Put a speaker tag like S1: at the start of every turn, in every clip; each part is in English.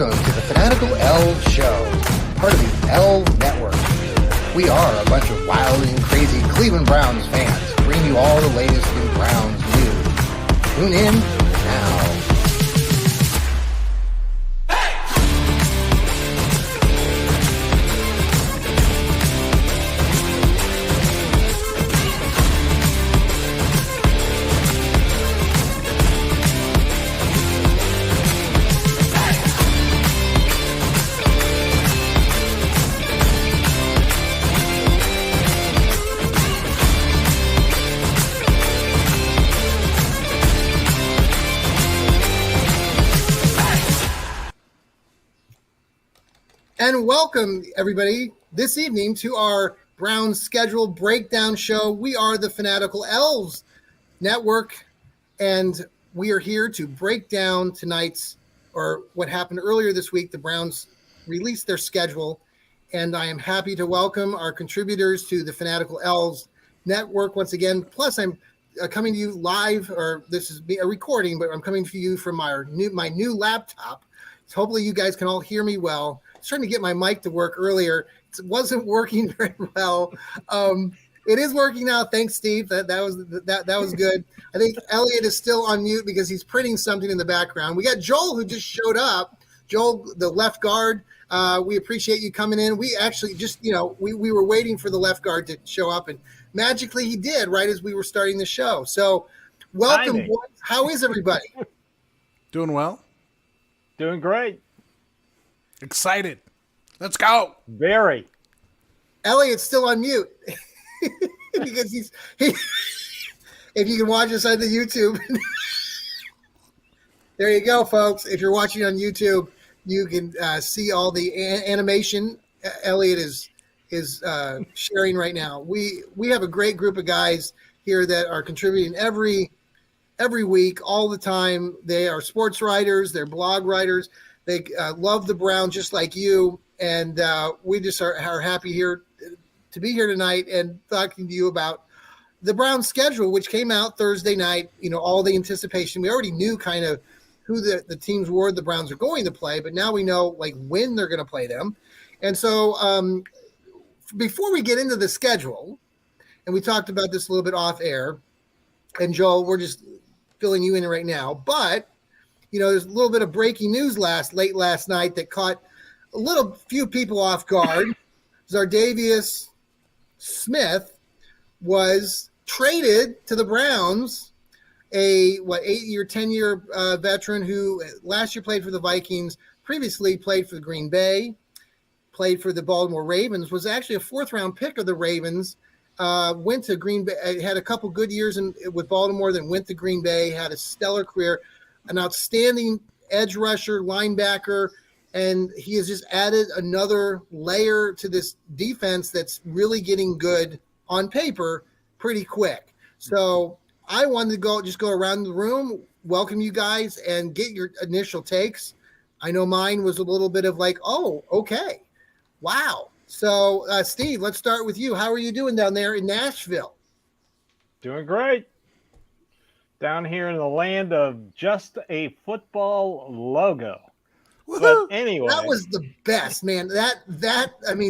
S1: Welcome to the Fanatical Elves Show, part of the L Network. We are a bunch of wild and crazy Cleveland Browns fans, bringing you all the latest in Browns news. Tune in now. And welcome, everybody, this evening to our Browns schedule breakdown show. We are the Fanatical Elves Network, and we are here to break down tonight's, or what happened earlier this week. The Browns released their schedule, and I am happy to welcome our contributors to the Fanatical Elves Network once again. Plus, I'm coming to you live, or this is a recording, but I'm coming to you from my new laptop. So hopefully you guys can all hear me well. I was trying to get my mic to work earlier. It wasn't working very well. It is working now. Thanks, Steve. That was good. I think Elliot is still on mute because he's printing something in the background. We got Joel, who just showed up. Joel, the left guard. We appreciate you coming in. We actually just, we were waiting for the left guard to show up, and magically he did right as we were starting the show. So welcome, boys. How is everybody?
S2: Doing well.
S3: Doing great.
S2: Excited. Let's go.
S3: Very.
S1: Elliot's still on mute because if you can watch us on the YouTube. There you go, folks. If you're watching on YouTube, you can see all the animation Elliot is sharing right now. We have a great group of guys here that are contributing every week, all the time. They are sports writers, they're blog writers. They love the Browns just like you, and we just are happy here to be here tonight and talking to you about the Browns schedule, which came out Thursday night. All the anticipation. We already knew kind of who the teams were the Browns are going to play, but now we know like when they're going to play them. And so before we get into the schedule, and we talked about this a little bit off air, and Joel, we're just filling you in right now, but there's a little bit of breaking news late last night that caught a few people off guard. Zardavius Smith was traded to the Browns, a 8-year, 10-year veteran who last year played for the Vikings, previously played for the Green Bay, played for the Baltimore Ravens, was actually a 4th-round pick of the Ravens. Went to Green Bay, had a couple good years with Baltimore, then went to Green Bay, had a stellar career, an outstanding edge rusher, linebacker, and he has just added another layer to this defense that's really getting good on paper pretty quick. So I wanted to go around the room, welcome you guys, and get your initial takes. I know mine was a little bit of like, oh, okay, wow. So, Steve, let's start with you. How are you doing down there in Nashville?
S3: Doing great. Down here in the land of just a football logo.
S2: Woo-hoo!
S3: But anyway.
S1: That was the best, man.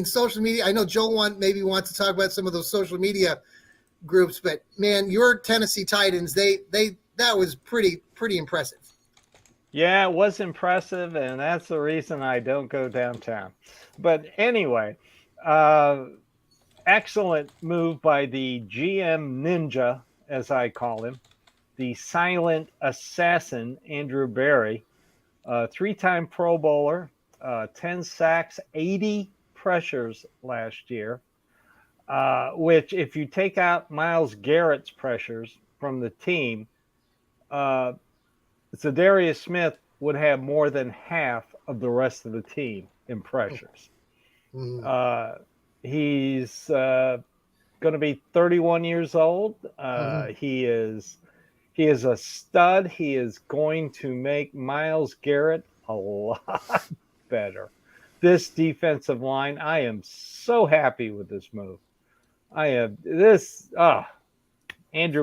S1: Social media. I know Joel wants to talk about some of those social media groups, but man, your Tennessee Titans, that was pretty impressive.
S3: Yeah, it was impressive, and that's the reason I don't go downtown. But anyway, excellent move by the GM Ninja, as I call him, the silent assassin, Andrew Berry, 3-time Pro Bowler, 10 sacks, 80 pressures last year, which if you take out Myles Garrett's pressures from the team, Zadarius Smith would have more than half of the rest of the team in pressures. He's going to be 31 years old. He is a stud. He is going to make Myles Garrett a lot better. This defensive line, I am so happy with this move. Andrew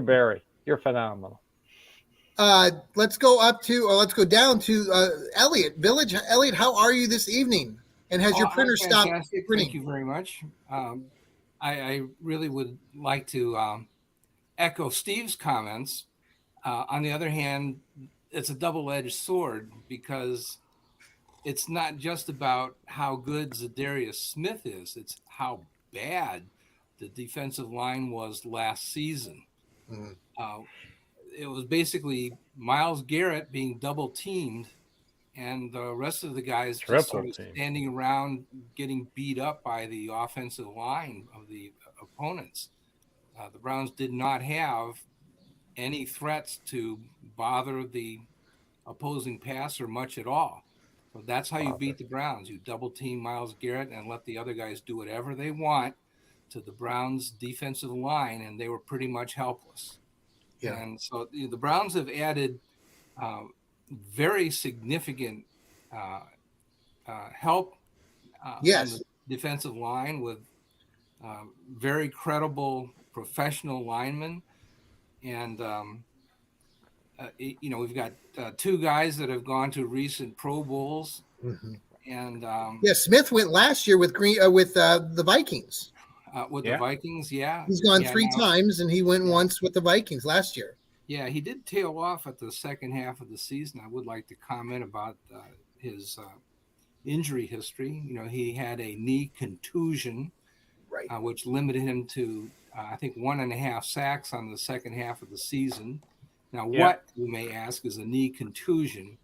S3: Berry, you're phenomenal.
S1: Let's go up to, or let's go down to Elliot. Village. Elliot, how are you this evening? And has
S4: Oh,
S1: your
S4: I'm
S1: printer stopped
S4: fantastic. Thank
S1: printing?
S4: you very much. I really would like to echo Steve's comments. On the other hand, it's a double-edged sword because it's not just about how good Zadarius Smith is; it's how bad the defensive line was last season.
S1: Mhm.
S4: It was basically Miles Garrett being double teamed and the rest of the guys just
S3: Triple
S4: sort of
S3: team.
S4: standing around getting beat up by the offensive line of the opponents. The Browns did not have any threats to bother the opposing passer much at all. So that's how you beat the Browns. You double team Miles Garrett and let the other guys do whatever they want to the Browns' defensive line, and they were pretty much helpless.
S1: Yeah.
S4: And so the Browns have added very significant help on
S1: Yes.
S4: the defensive line with very credible professional linemen. And, we've got two guys that have gone to recent Pro Bowls.
S1: Mm-hmm.
S4: And
S1: Yeah, Smith went last year with the Vikings.
S4: with
S3: Yeah.
S4: the Vikings, yeah.
S1: He's gone
S4: Yeah,
S1: three
S4: now-
S1: times, and he went
S4: Yeah.
S1: once with the Vikings last year.
S4: Yeah, he did tail off at the second half of the season. I would like to comment about his injury history. He had a knee contusion,
S1: Right.
S4: which limited him to, I think, 1.5 sacks on the second half of the season. Now,
S3: Yeah.
S4: what, you may ask, is a knee contusion?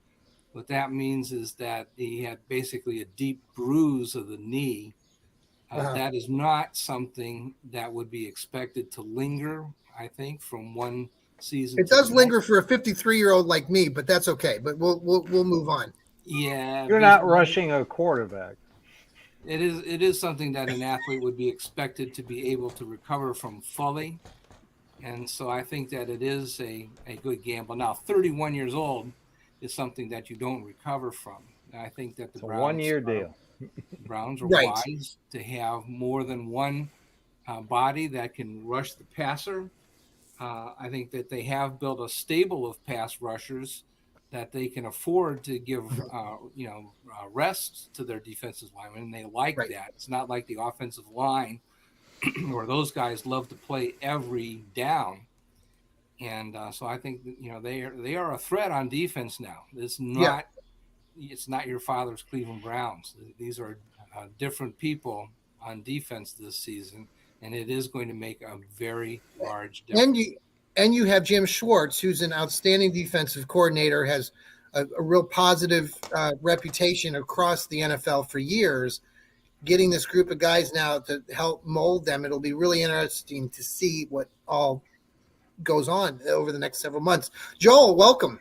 S4: What that means is that he had basically a deep bruise of the knee. That is not something that would be expected to linger, I think, from one season.
S1: It
S4: to
S1: does
S4: the
S1: linger
S4: next.
S1: for a 53-year-old like me, but that's okay. But we'll move on.
S4: Yeah,
S3: You're not rushing a quarterback.
S4: It is something that an athlete would be expected to be able to recover from fully. And so I think that it is a good gamble. Now, 31 years old is something that you don't recover from. And I think that the
S3: It's a
S4: Browns,
S3: 1-year deal.
S4: Browns are
S1: Right.
S4: wise to have more than one body that can rush the passer. I think that they have built a stable of pass rushers that they can afford to give, rest to their defensive linemen. And they like
S1: Right.
S4: that. It's not like the offensive line where those guys love to play every down. And so I think that, they are a threat on defense now. It's not your father's Cleveland Browns. These are different people on defense this season, and it is going to make a very large difference.
S1: And you have Jim Schwartz, who's an outstanding defensive coordinator, has a real positive reputation across the NFL for years. Getting this group of guys now to help mold them, it'll be really interesting to see what all goes on over the next several months. Joel, welcome.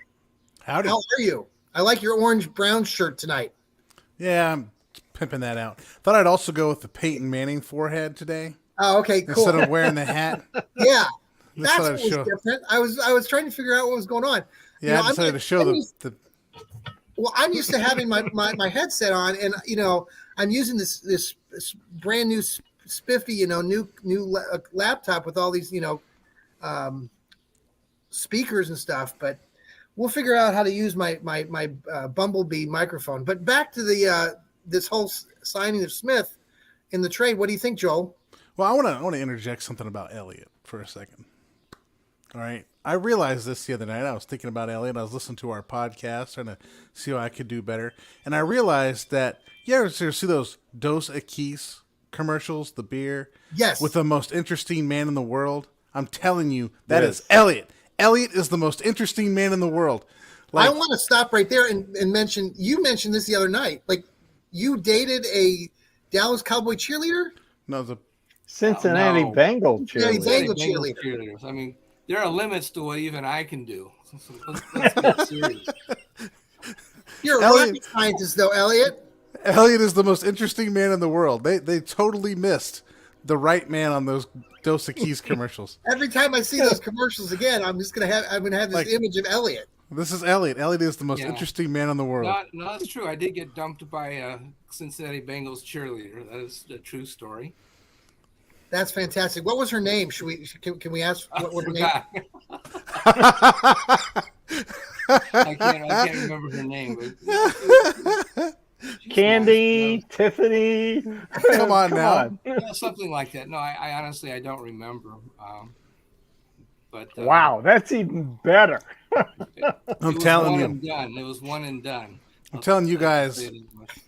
S2: Howdy.
S1: How are you? I like your orange-brown shirt tonight.
S2: Yeah, I'm pimping that out. Thought I'd also go with the Peyton Manning forehead today
S1: Oh, okay, cool.
S2: instead of wearing the hat.
S1: Yeah,
S2: Just
S1: that's
S2: thought
S1: what
S2: I'd
S1: was
S2: show.
S1: different. I was trying to figure out what was going on.
S2: Yeah, I decided to show the.
S1: Well, I'm used to having my headset on, and I'm using this brand new spiffy new laptop with all these speakers and stuff. But we'll figure out how to use my Bumblebee microphone. But back to the this whole signing of Smith in the trade. What do you think, Joel?
S2: Well, I want to interject something about Elliott for a second. All right. I realized this the other night. I was thinking about Elliott. I was listening to our podcast, trying to see how I could do better. And I realized that, you ever see those Dos Equis commercials, the beer?
S1: Yes.
S2: With the most interesting man in the world? I'm telling you, that
S3: Yes.
S2: is Elliott. Elliott is the most interesting man in the world.
S1: I want to stop right there and mention, you mentioned this the other night. Like, you dated a Dallas Cowboy cheerleader?
S2: No, the
S3: Cincinnati
S4: no.
S3: Bengal
S1: Cincinnati
S3: cheerleader.
S1: Bengal
S4: Bengals
S1: cheerleader.
S4: cheerleaders. I mean, there are limits to what even I can do. So let's get serious.
S1: You're a
S2: Elliot-
S1: rocket scientist, though, Elliot.
S2: Elliott is the most interesting man in the world. They totally missed the right man on those Dos Equis commercials.
S1: Every time I see those commercials again, I'm gonna have this image of Elliot.
S2: This is Elliott. Elliott is the most
S4: Yeah.
S2: interesting man in the world.
S4: No, that's true. I did get dumped by a Cincinnati Bengals cheerleader. That is a true story.
S1: That's fantastic. What was her name? Can we ask what her name?
S4: Forgot. I can't remember her name, but she's
S3: Candy,
S4: nice.
S3: Tiffany.
S2: Come on now.
S4: Something like that. No, I honestly I don't remember. But
S3: Wow, that's even better.
S4: it
S2: I'm
S4: was
S2: telling
S4: one
S2: you.
S4: and done. It was one and done.
S2: I'm telling you
S4: I'll say
S2: guys,
S4: it as much.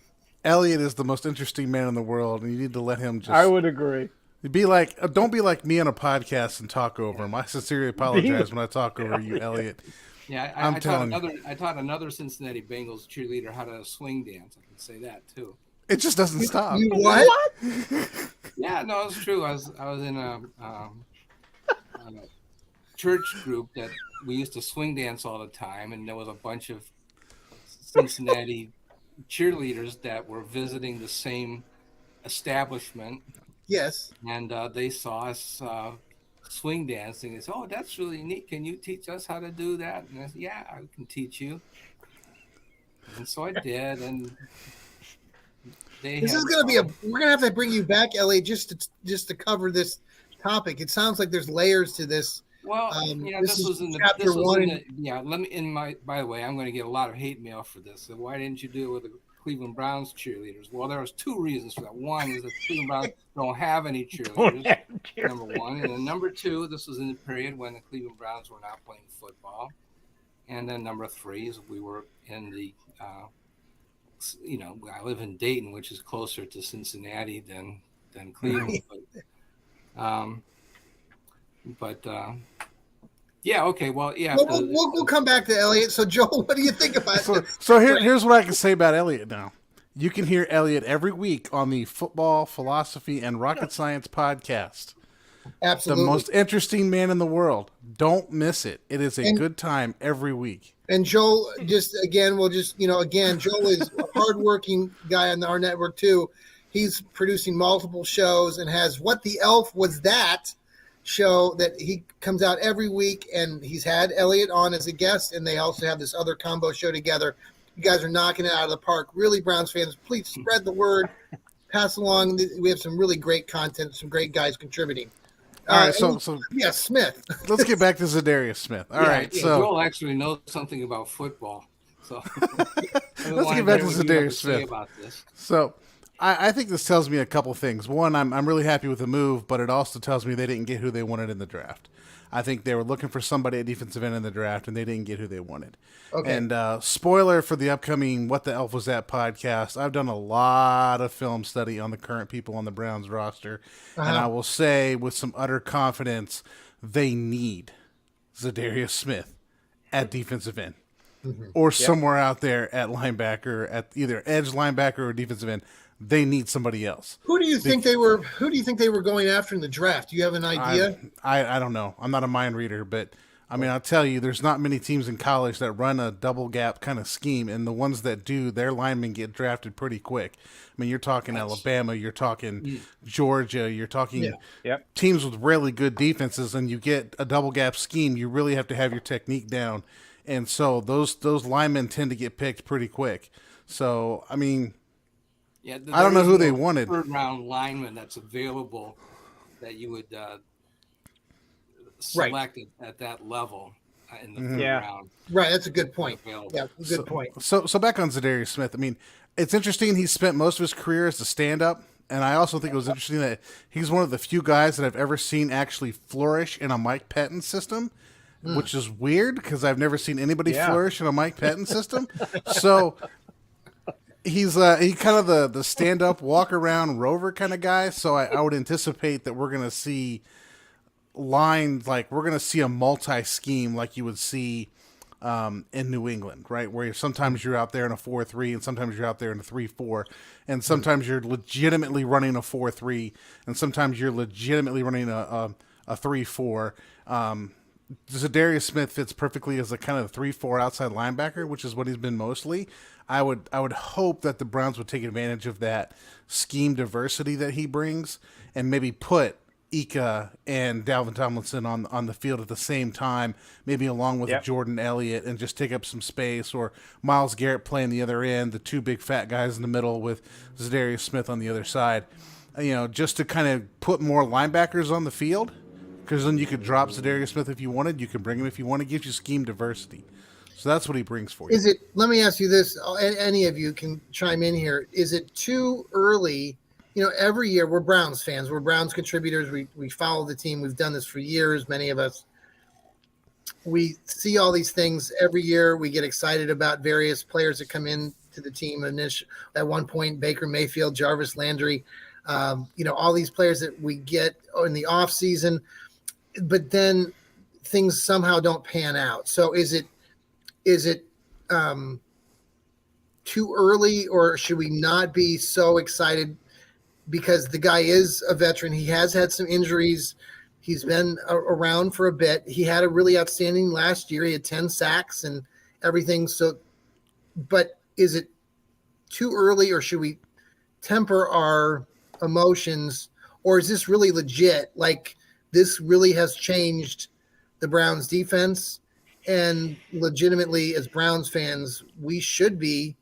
S2: Elliot is the most interesting man in the world, and you need to let him
S3: I
S2: just
S3: would agree.
S2: be like. Don't be like me on a podcast and talk over him. I sincerely apologize when I talk over you, Elliot.
S4: Yeah,
S2: I'm telling you,
S4: I taught another Cincinnati Bengals cheerleader how to swing dance. I can say that too.
S2: it just doesn't stop.
S1: You what?
S4: Yeah, no, it's true. I was in a church group that we used to swing dance all the time, and there was a bunch of Cincinnati cheerleaders that were visiting the same establishment,
S1: Yes.
S4: and they saw us swing dancing. They said, "Oh, that's really neat. Can you teach us how to do that?" And I said, "Yeah, I can teach you." And so I did, and
S1: This is going to be we're going to have to bring you back, Elliot, just to cover this topic. It sounds like there's layers to this.
S4: Well,
S1: this
S4: was in the
S1: chapter
S4: this was
S1: one.
S4: in the, yeah. Let me by the way, I'm going to get a lot of hate mail for this. So why didn't you do it with the Cleveland Browns cheerleaders? Well, there was two reasons for that. One is that the Cleveland Browns don't have any cheerleaders. Number one, and then number two, this was in the period when the Cleveland Browns were not playing football, and then number three is we were in the I live in Dayton, which is closer to Cincinnati than Cleveland. Yeah, okay, well, yeah.
S1: Well, we'll come back to Elliot. So, Joel, what do you think about this?
S2: So here's what I can say about Elliot now. You can hear Elliot every week on the Football, Philosophy, and Rocket Science podcast.
S1: Absolutely.
S2: The most interesting man in the world. Don't miss it. It is a good time every week.
S1: And Joel, Joel is a hardworking guy on our network too. He's producing multiple shows and has What the Elf Was That show that he comes out every week, and he's had Elliot on as a guest, and they also have this other combo show together. You guys are knocking it out of the park. Really, Browns fans, please spread the word. Pass along. We have some really great content, some great guys contributing.
S2: All right, so
S1: Smith.
S2: Let's get back to Zadarius Smith. All right, so
S4: Joel actually knows something about football. So
S2: let's get back to Zadarius Smith.
S4: About this.
S2: So I think this tells me a couple things. One, I'm really happy with the move, but it also tells me they didn't get who they wanted in the draft. I think they were looking for somebody at defensive end in the draft, and they didn't get who they wanted. Okay. And spoiler for the upcoming What the Elf Was That podcast, I've done a lot of film study on the current people on the Browns roster, and I will say with some utter confidence, they need Zadarius Smith at defensive end. Or somewhere out there at linebacker, at either edge linebacker or defensive end. They need somebody else.
S1: Who do you think they were going after in the draft? Do you have an idea?
S2: I don't know. I'm not a mind reader, but I mean, I'll tell you, there's not many teams in college that run a double gap kind of scheme, and the ones that do, their linemen get drafted pretty quick. I mean, you're talking Alabama, you're talking Georgia, you're talking teams with really good defenses, and you get a double gap scheme, you really have to have your technique down. And so those linemen tend to get picked pretty quick. So, I mean, I don't know who they wanted.
S4: Third round lineman that's available that you would select at that level in the third round.
S1: Right, that's a good point. Yeah, good point.
S2: So back on Zadarius Smith. I mean, it's interesting. He spent most of his career as a stand-up, and I also think it was interesting that he's one of the few guys that I've ever seen actually flourish in a Mike Patton system. Which is weird because I've never seen anybody flourish in a Mike Patton system. So he's kind of the stand up, walk around rover kind of guy. So I would anticipate that we're gonna see lines like we're gonna see a multi scheme like you would see in New England, right? Where sometimes you're out there in a 4-3 and sometimes you're out there in a 3-4, and sometimes you're legitimately running a 4-3 and sometimes you're legitimately running a 3-4. Zadarius Smith fits perfectly as a kind of 3-4 outside linebacker, which is what he's been mostly. I would hope that the Browns would take advantage of that scheme diversity that he brings and maybe put Ika and Dalvin Tomlinson on the field at the same time, maybe along with Jordan Elliott, and just take up some space, or Myles Garrett playing the other end, the two big fat guys in the middle with Zadarius Smith on the other side, just to kind of put more linebackers on the field. Because then you could drop Zadarius Smith if you wanted. You could bring him if you wanted. It gives you scheme diversity. So that's what he brings for you.
S1: Is it? Let me ask you this. Any of you can chime in here. Is it too early? You know, every year we're Browns fans. We're Browns contributors. We follow the team. We've done this for years. Many of us. We see all these things every year. We get excited about various players that come in to the team. At one point, Baker Mayfield, Jarvis Landry, all these players that we get in the off season, but then things somehow don't pan out. So is it um, too early, or should we not be so excited because the guy is a veteran? He has had some injuries. He's been around for a bit. He had a really outstanding last year. He had 10 sacks and everything. So, but is it too early, or should we temper our emotions, or is this really legit? Like, this really has changed the Browns defense, and legitimately, as Browns fans, we should be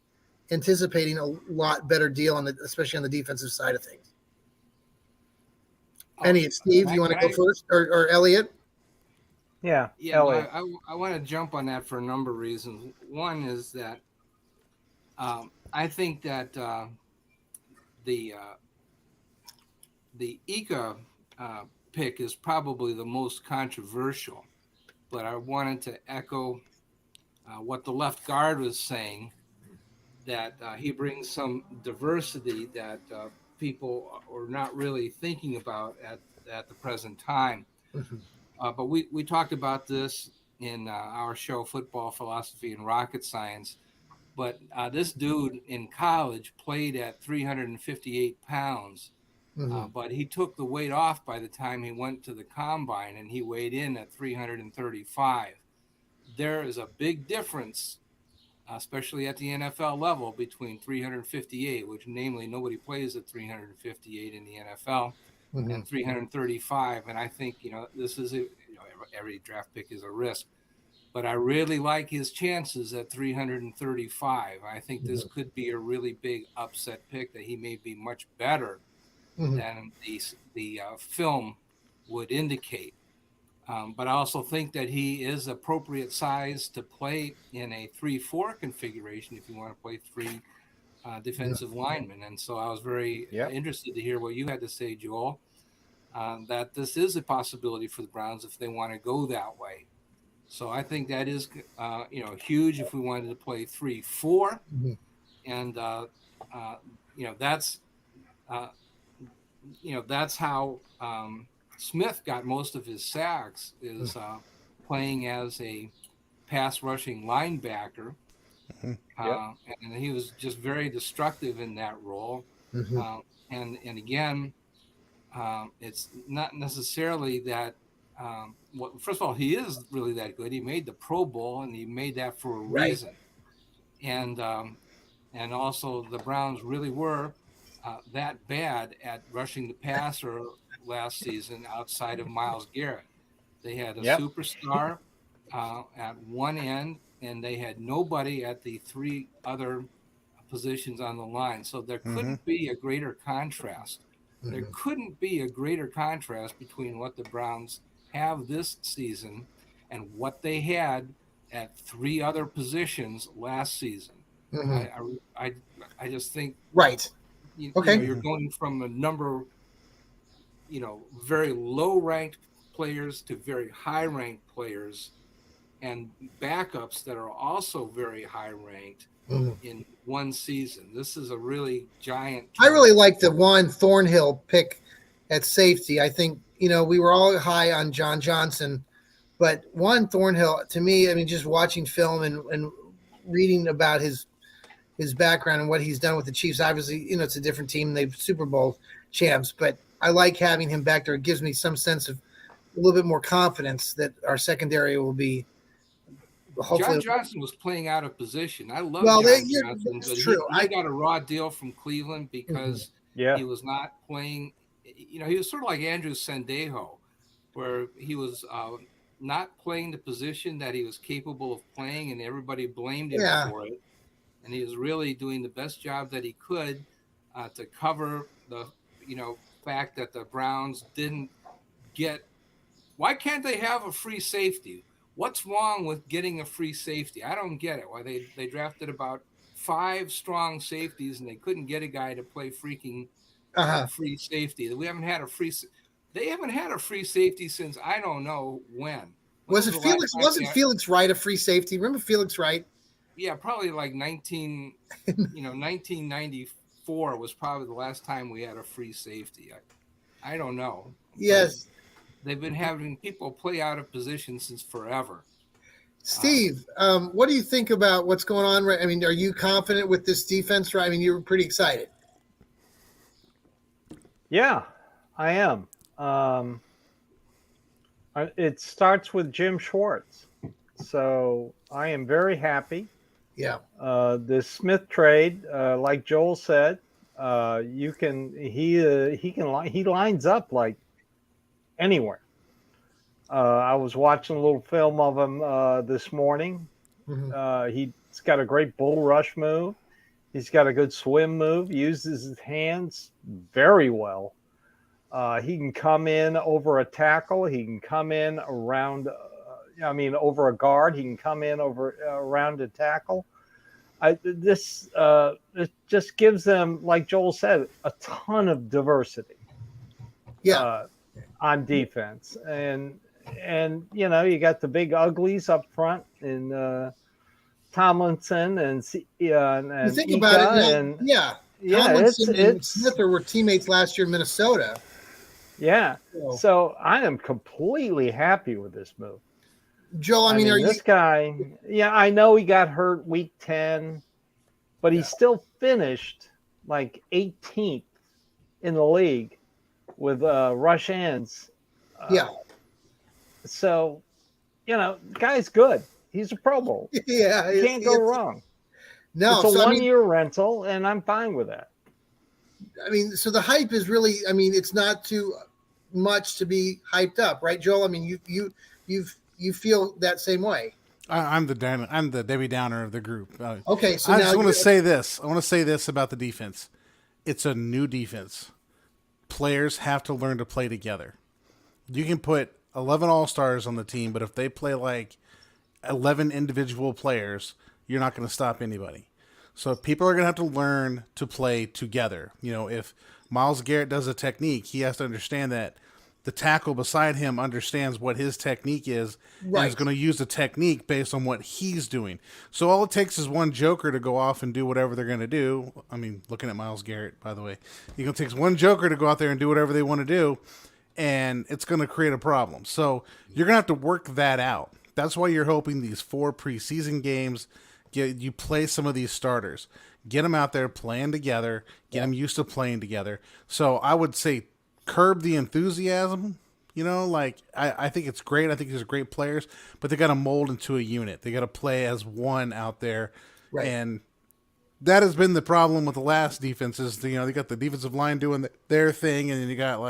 S1: anticipating a lot better deal especially on the defensive side of things. Steve, you want to go first, or Elliot?
S3: Yeah,
S4: Yeah,
S3: Elliot.
S4: I want to jump on that for a number of reasons. One is that I think that the Ika pick is probably the most controversial, but I wanted to echo what the left guard was saying, that he brings some diversity that people are not really thinking about at the present time.
S1: Mhm.
S4: But we talked about this in our show, Football Philosophy and Rocket Science. But this dude in college played at 358 pounds,
S1: Mhm.
S4: but he took the weight off by the time he went to the combine, and he weighed in at 335. There is a big difference, especially at the NFL level, between 358, which namely nobody plays at 358 in the NFL, and
S1: Mhm.
S4: 335. And I think, this is every draft pick is a risk, but I really like his chances at 335. I think this
S1: Mhm.
S4: could be a really big upset pick, that he may be much better
S1: Mhm.
S4: than the film would indicate. But I also think that he is appropriate size to play in a 3-4 configuration if you want to play three defensive linemen. And so I was very interested to hear what you had to say, Joel, that this is a possibility for the Browns if they want to go that way. So I think that is, huge if we wanted to play 3-4,
S1: Mhm.
S4: and that's uh, that's how Smith got most of his sacks, is playing as a pass rushing linebacker, and he was just very destructive in that role.
S1: Mhm.
S4: Uh, and again, it's not necessarily that. Well, first of all, he is really that good. He made the Pro Bowl, and he made that for a
S1: Right.
S4: reason. And also the Browns really were that bad at rushing the passer last season outside of Myles Garrett. They had a
S3: Yep.
S4: superstar at one end, and they had nobody at the three other positions on the line. So there
S2: Mm-hmm.
S4: couldn't be a greater contrast. There
S1: Mhm.
S4: couldn't be a greater contrast between what the Browns have this season and what they had at three other positions last season.
S1: Mhm.
S4: I I, I just think
S1: Right. Okay.
S4: you're going from a number, very low ranked players to very high ranked players, and backups that are also very high ranked
S1: Mhm.
S4: in one season. This is a really giant
S1: I really
S4: turn.
S1: like the Juan Thornhill pick at safety. I think, we were all high on John Johnson, but Juan Thornhill, to me, I mean, just watching film and reading about his background and what he's done with the Chiefs. Obviously, it's a different team. They've Super Bowl champs, but I like having him back there. It gives me some sense of a little bit more confidence that our secondary will be
S4: John
S1: hopefully.
S4: Johnson was playing out of position. I love
S1: Well,
S4: John Johnson,
S1: that's
S4: but
S1: true.
S4: he got a raw deal from Cleveland
S1: Mhm.
S4: because
S3: Yeah.
S4: he was not playing. He was sort of like Andrew Sendejo, where he was not playing the position that he was capable of playing, and everybody blamed him
S1: Yeah.
S4: for it. And he was really doing the best job that he could to cover the fact that the Browns didn't get. Why can't they have a free safety? What's wrong with getting a free safety? I don't get it. Why they drafted about 5 strong safeties and they couldn't get a guy to play freaking
S1: Uh-huh.
S4: free safety. They haven't had a free safety since I don't know when.
S1: Was it
S4: the last
S1: Felix?
S4: time
S1: Wasn't Felix Wright a free safety? Remember Felix Wright?
S4: Yeah, probably like 1994 was probably the last time we had a free safety. I don't know.
S1: Yes.
S4: They've been having people play out of position since forever.
S1: Steve, what do you think about what's going on? I mean, are you confident with this defense? Right? I mean, you were pretty excited.
S3: Yeah, I am. It starts with Jim Schwartz. So I am very happy.
S1: Yeah.
S3: The Smith trade, like Joel said, he lines up like anywhere. I was watching a little film of him this morning.
S1: Mm-hmm.
S3: He's got a great bull rush move. He's got a good swim move. He uses his hands very well. He can come in over a tackle. He can come in around, over a guard. He can come in over around a tackle. It just gives them, like Joel said, a ton of diversity.
S1: Yeah.
S3: On defense, and you got the big uglies up front in Tomlinson and
S1: You think
S3: Ika,
S1: about it,
S3: and
S1: yeah. Tomlinson and Smith were teammates last year in Minnesota.
S3: Yeah. So I am completely happy with this move.
S1: Joe, I mean, are
S3: this guy? Yeah, I know he got hurt week 10, but he still finished like 18th in the league with rush ends.
S1: Yeah.
S3: So, guy's good. He's a Pro Bowl.
S1: Yeah.
S3: You can't go wrong.
S1: No.
S3: It's a one-year rental, and I'm fine with that.
S1: I mean, so the hype is really, I mean, it's not too much to be hyped up, right, Joel? I mean, you feel that same way.
S2: I'm the Debbie Downer of the group.
S1: Okay, so
S2: I
S1: now
S2: just want to say this. I want to say this about the defense. It's a new defense. Players have to learn to play together. You can put 11 all-stars on the team, but if they play like 11 individual players, you're not going to stop anybody. So people are going to have to learn to play together. If Myles Garrett does a technique, he has to understand that the tackle beside him understands what his technique is, right, and is going to use the technique based on what he's doing. So all it takes is one joker to go off and do whatever they're going to do. I mean, looking at Myles Garrett, by the way, it takes one joker to go out there and do whatever they want to do, and it's going to create a problem. So you're going to have to work that out. That's why you're hoping these 4 preseason games, you play some of these starters, get them out there playing together, get them used to playing together. So I would say curb the enthusiasm. I think it's great. I think these are great players, but they got to mold into a unit. They got to play as one out there. Right. And that has been the problem with the last defenses. They got the defensive line doing their thing, and then you got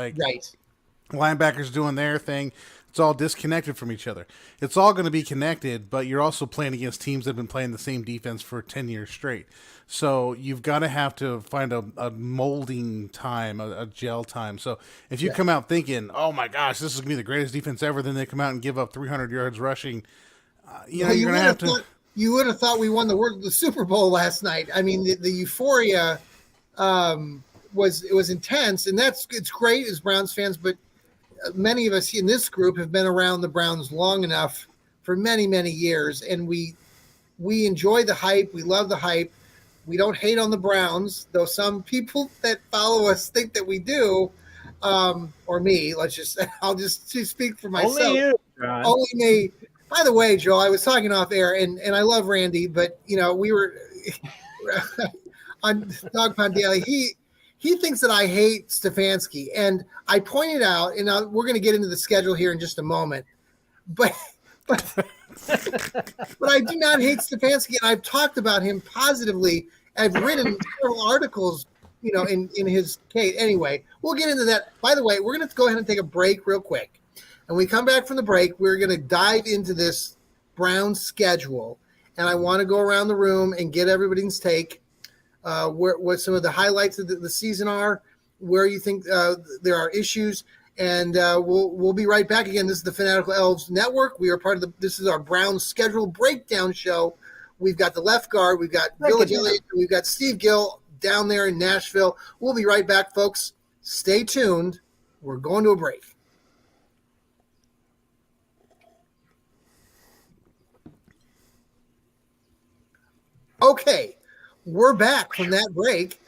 S2: linebackers doing their thing. It's all disconnected from each other. It's all going to be connected, but you're also playing against teams that have been playing the same defense for 10 years straight. So you've got to have to find a molding time, a gel time. So if you come out thinking, oh my gosh, this is going to be the greatest defense ever, then they come out and give up 300 yards rushing, you're going to have to...
S1: You would have thought we won the Super Bowl last night. I mean, the euphoria was intense, and it's great as Browns fans, but many of us in this group have been around the Browns long enough for many, many years, and we enjoy the hype. We love the hype. We don't hate on the Browns, though some people that follow us think that we do, or me. I'll just speak for myself.
S3: Only you, John.
S1: Only me. By the way, Joe, I was talking off air, and I love Randy, but we were on Dog Pound Daily. He thinks that I hate Stefanski, and I pointed out, and we're going to get into the schedule here in just a moment, but I do not hate Stefanski, and I've talked about him positively. I've written several articles, in his case. Anyway, we'll get into that. By the way, we're going to go ahead and take a break real quick, and we come back from the break. We're going to dive into this Browns schedule, and I want to go around the room and get everybody's take. What some of the highlights of the season are, where you think there are issues, And we'll be right back again. This is the Fanatical Elves Network. We are part of this is our Browns schedule breakdown show. We've got the left guard, we've got Village Elliott, we've got Steve Gill down there in Nashville. We'll be right back, folks. Stay tuned. We're going to a break. Okay, we're back from that break.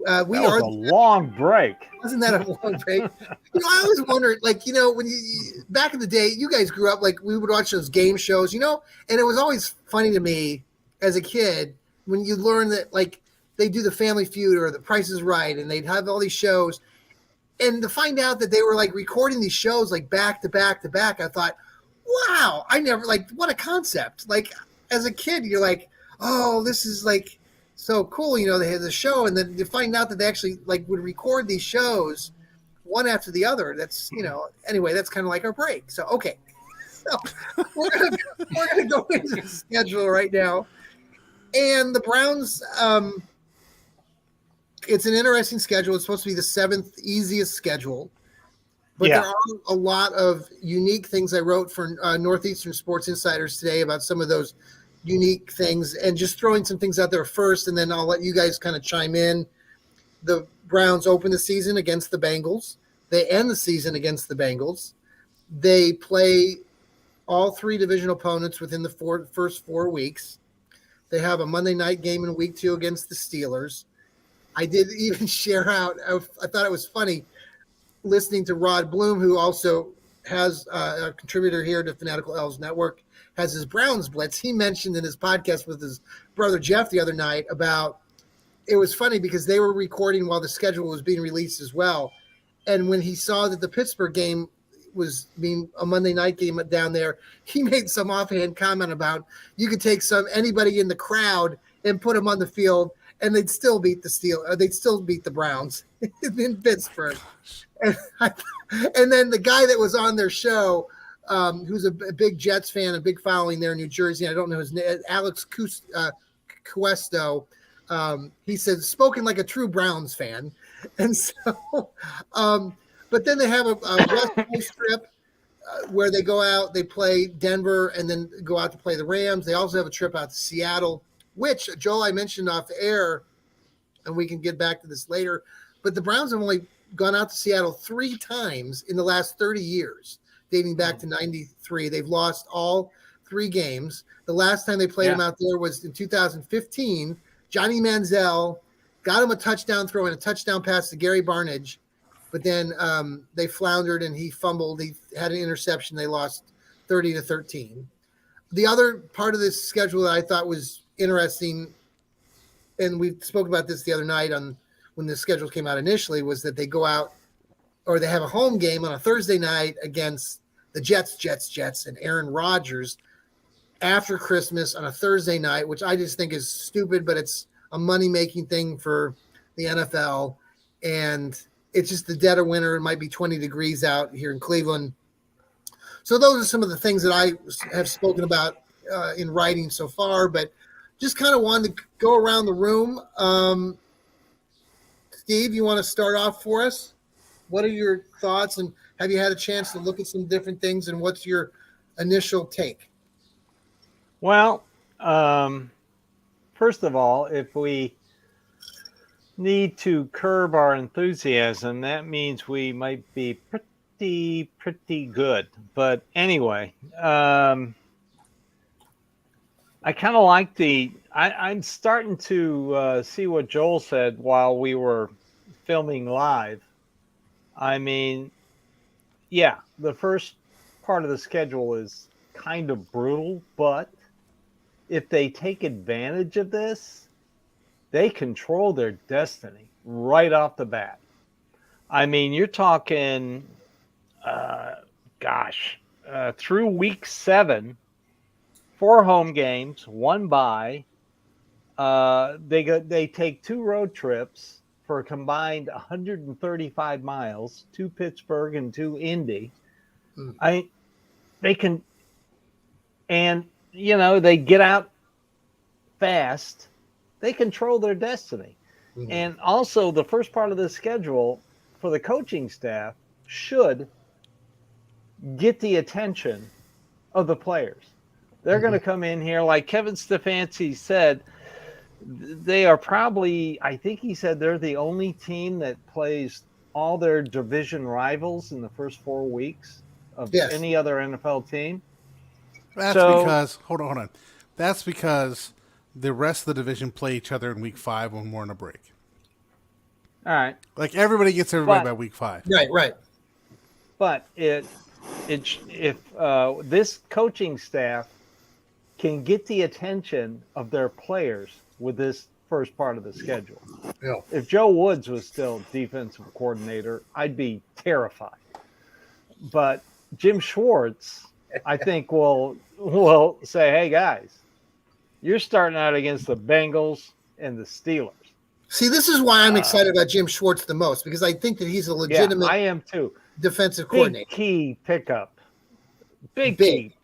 S3: That was a long break.
S1: Wasn't that a long break? I always wondered, when you back in the day, you guys grew up, we would watch those game shows, and it was always funny to me as a kid when you learn that, they do the Family Feud or The Price is Right, and they'd have all these shows, and to find out that they were recording these shows back to back to back, I thought, wow, I never what a concept. As a kid, you're like, oh, this is so cool, they had the show, and then you find out that they actually would record these shows one after the other. That's anyway, that's kind of like our break. So okay, so we're gonna go into the schedule right now, and the Browns. It's an interesting schedule. It's supposed to be the 7th easiest schedule, but there are a lot of unique things I wrote for Northeastern Sports Insiders today about some of those unique things, and just throwing some things out there first, and then I'll let you guys kind of chime in. The Browns open the season against the Bengals. They end the season against the Bengals. They play all 3 division opponents within the first 4 weeks. They have a Monday night game in week 2 against the Steelers. I did even share out, I thought it was funny, listening to Rod Bloom, who also has a contributor here to Fanatical Elves Network, has his Browns Blitz. He mentioned in his podcast with his brother Jeff the other night about, it was funny because they were recording while the schedule was being released as well. And when he saw that the Pittsburgh game was being a Monday night game down there, he made some offhand comment about you could take anybody in the crowd and put them on the field and they'd still beat the Steelers. They'd still beat the Browns in Pittsburgh. And then the guy that was on their show, who's a big Jets fan, a big following there in New Jersey, I don't know his name, Alex Cuesto, he said, spoken like a true Browns fan. And so, but then they have a West Coast trip where they go out, they play Denver, and then go out to play the Rams. They also have a trip out to Seattle, which, Joel, I mentioned off air, and we can get back to this later, but the Browns have only gone out to Seattle 3 times in the last 30 years, dating back to 93. They've lost all 3 games. The last time they played them out there was in 2015. Johnny Manziel got him a touchdown throw and a touchdown pass to Gary Barnidge, but then they floundered and he fumbled. He had an interception. They lost 30-13. The other part of this schedule that I thought was interesting, and we spoke about this the other night when the schedule came out initially, was that they go out, or they have a home game on a Thursday night against the Jets, and Aaron Rodgers after Christmas on a Thursday night, which I just think is stupid, but it's a money-making thing for the NFL. And it's just the dead of winter. It might be 20 degrees out here in Cleveland. So those are some of the things that I have spoken about in writing so far, but just kind of wanted to go around the room. Steve, you want to start off for us? What are your thoughts, and have you had a chance to look at some different things, and what's your initial take?
S3: Well, first of all, if we need to curb our enthusiasm, that means we might be pretty good. But anyway, I kind of like I'm starting to see what Joel said while we were filming live. I mean, yeah, the first part of the schedule is kind of brutal, but if they take advantage of this, they control their destiny right off the bat. I mean, you're talking, through week 7, 4 home games, 1 bye. They take 2 road trips for a combined 135 miles, 2 Pittsburgh and 2 Indy. They can, and they get out fast. They control their destiny. Mm-hmm. And also the first part of the schedule for the coaching staff should get the attention of the players. They're going to come in here, like Kevin Stefanski said, they are probably, I think he said they're the only team that plays all their division rivals in the first 4 weeks of
S1: Yes.
S3: any other NFL team.
S2: That's because hold on. That's because the rest of the division play each other in week 5 when we're on a break.
S3: All right.
S2: Like everybody gets everybody by week 5.
S1: Right.
S3: But if this coaching staff can get the attention of their players with this first part of the schedule.
S1: Yeah.
S3: If Joe Woods was still defensive coordinator, I'd be terrified. But Jim Schwartz, I think, will say, hey, guys, you're starting out against the Bengals and the Steelers.
S1: See, this is why I'm excited about Jim Schwartz the most, because I think that he's a legitimate
S3: I am too.
S1: defensive
S3: Big
S1: coordinator.
S3: key pickup. Big key.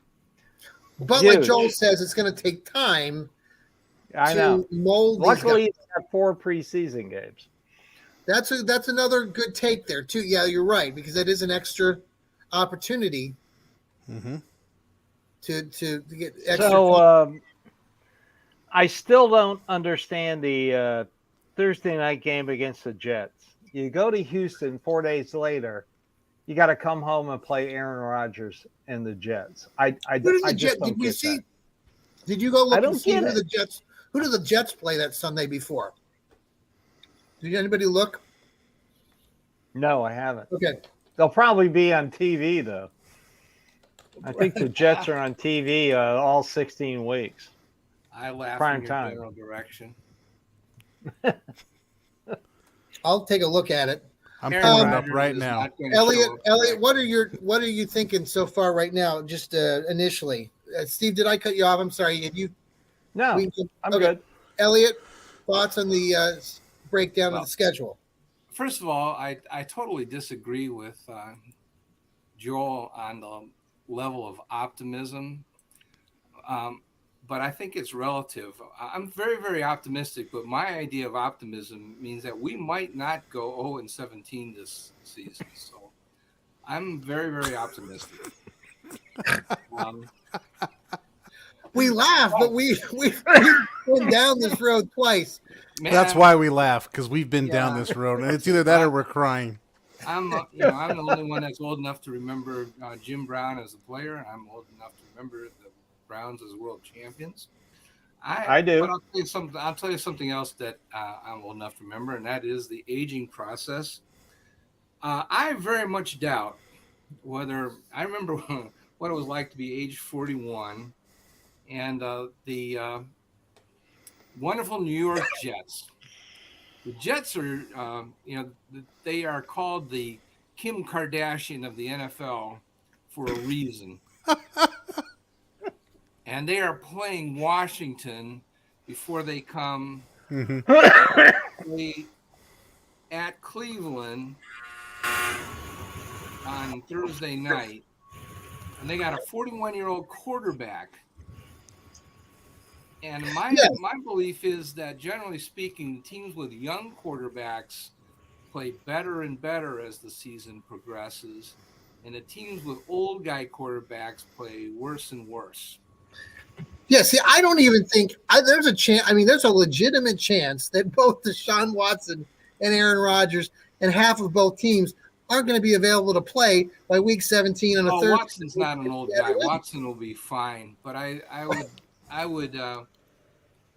S1: But
S3: Huge.
S1: like Joel says, it's going to take time
S3: I know.
S1: mold
S3: Luckily,
S1: these guys.
S3: he's got 4 preseason games.
S1: That's another good take there too. Yeah, you're right, because that is an extra opportunity to get extra.
S3: So I still don't understand the Thursday night game against the Jets. You go to Houston 4 days later, you got to come home and play Aaron Rodgers and the Jets. I just don't get that.
S1: Did you go look
S3: I don't
S1: and see
S3: get
S1: who
S3: it.
S1: the Jets? Who did the Jets play that Sunday before? Did anybody look?
S3: No, I haven't.
S1: Okay.
S3: They'll probably be on TV though. I think the Jets are on TV all 16 weeks.
S4: I laugh
S3: Prime
S4: in your
S3: time.
S4: general direction.
S1: I'll take a look at it.
S2: I'm
S4: Aaron
S2: pulling it up
S4: Rodgers
S2: right
S4: is
S2: now.
S4: not gonna show up
S1: Elliot,
S4: back.
S1: what are you thinking so far right now? Just initially, Steve, did I cut you off? I'm sorry. Did you?
S3: No, I'm
S1: okay.
S3: good.
S1: Elliot, thoughts on the breakdown of the schedule?
S4: First of all, I totally disagree with Joel on the level of optimism, but I think it's relative. I'm very, very optimistic, but my idea of optimism means that we might not go 0-17 this season. So I'm very, very optimistic.
S1: We laugh, but we've been down this road twice.
S4: Man,
S2: That's why we laugh, because we've been down this road, and it's either that or we're crying.
S4: I'm the only one that's old enough to remember Jim Brown as a player. I'm old enough to remember the Browns as world champions.
S3: I do.
S4: But I'll tell you something else that I'm old enough to remember, and that is the aging process. I very much doubt whether I remember what it was like to be age 41, and the wonderful New York Jets. The Jets are, they are called the Kim Kardashian of the NFL for a reason. And they are playing Washington before they come at Cleveland on Thursday night. And they got a 41-year-old quarterback. And my belief is that, generally speaking, teams with young quarterbacks play better and better as the season progresses, and the teams with old guy quarterbacks play worse and worse.
S1: Yeah, see, I don't even think there's a chance. I mean, there's a legitimate chance that both Deshaun Watson and Aaron Rodgers and half of both teams aren't going to be available to play by week 17 on a Thursday.
S4: Watson's not an old guy. Watson will be fine, but I would,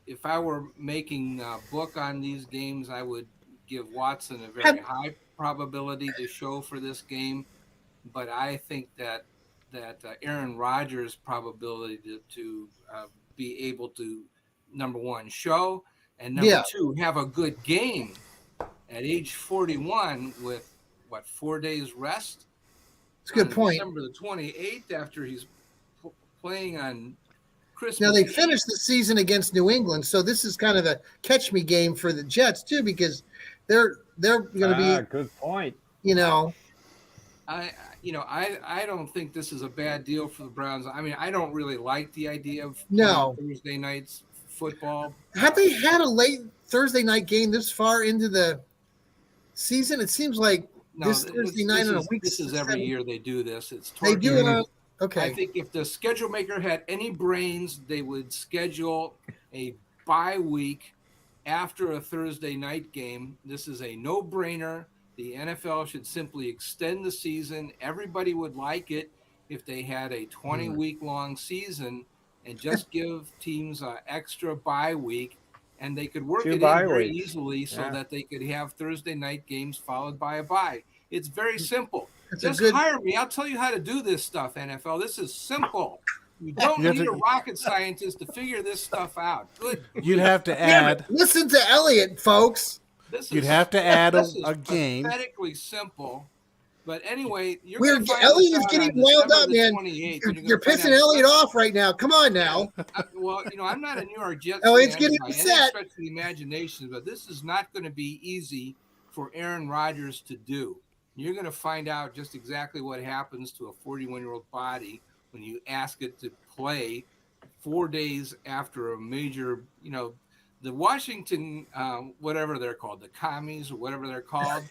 S4: if I were making a book on these games, I would give Watson a very high probability to show for this game. But I think that Aaron Rodgers' probability to be able to, number one, show, and number two, have a good game at age 41 with 4 days rest.
S1: It's a good point.
S4: December the 28th, after he's playing on Christmas.
S1: Now they finished the season against New England, so this is kind of a catch me game for the Jets too, because they're going to be
S3: good point.
S4: I don't think this is a bad deal for the Browns. I mean, I don't really like the idea of Thursday nights football.
S1: Have they had a late Thursday night game this far into the season? It seems like
S4: No,
S1: this Thursday night on a week.
S4: This is every year they do this. It's
S1: They do it on.
S4: I
S1: Okay.
S4: think if the schedule maker had any brains, they would schedule a bye week after a Thursday night game. This is a no-brainer. The NFL should simply extend the season. Everybody would like it if they had a 20-week-long season and just give teams an extra bye week, and they could work it in very easily so that they could have Thursday night games followed by a bye. It's very simple. Just hire me. I'll tell you how to do this stuff, NFL. This is simple. You don't need a rocket scientist to figure this stuff out. Good.
S2: You'd have to add.
S1: Listen to Elliot, folks.
S2: You'd have to add a game.
S4: Pathetically simple. But anyway,
S1: Elliot is getting wound up, man. You're pissing Elliot off right now. Come on now.
S4: Well, I'm not a New York Jets
S1: Elliot's
S4: fan
S1: getting
S4: by
S1: upset.
S4: any stretch of the imagination, but this is not going to be easy for Aaron Rodgers to do. You're going to find out just exactly what happens to a 41-year-old body when you ask it to play 4 days after a major, the Washington, whatever they're called, the commies or whatever they're called,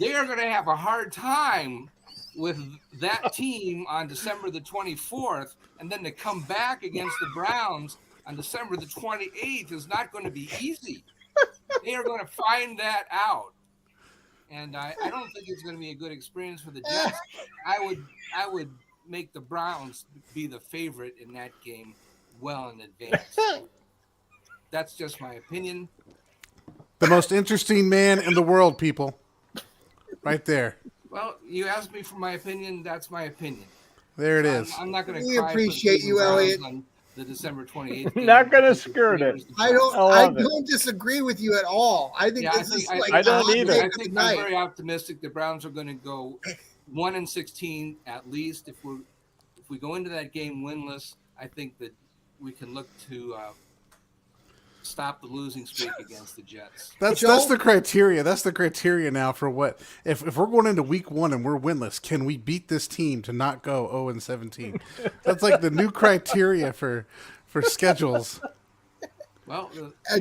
S4: they are going to have a hard time with that team on December the 24th, and then to come back against the Browns on December the 28th is not going to be easy. They are going to find that out. And I don't think it's going to be a good experience for the Jets. I would make the Browns be the favorite in that game well in advance. That's just my opinion.
S2: The most interesting man in the world, people. Right there.
S4: Well, you asked me for my opinion. That's my opinion.
S2: There it is.
S4: I'm not going to.
S1: We appreciate you, Elliot.
S4: On the December 28th.
S3: Not going to skirt it.
S1: I don't disagree with you at all. I think
S3: I don't either.
S4: I think I'm very optimistic. The Browns are going to go 1-16 at least. If we go into that game winless, I think that we can look to stop the losing streak against the Jets.
S2: That's the criteria. That's the criteria now for what if we're going into week 1 and we're winless, can we beat this team to not go 0-17? That's like the new criteria for schedules.
S4: Well,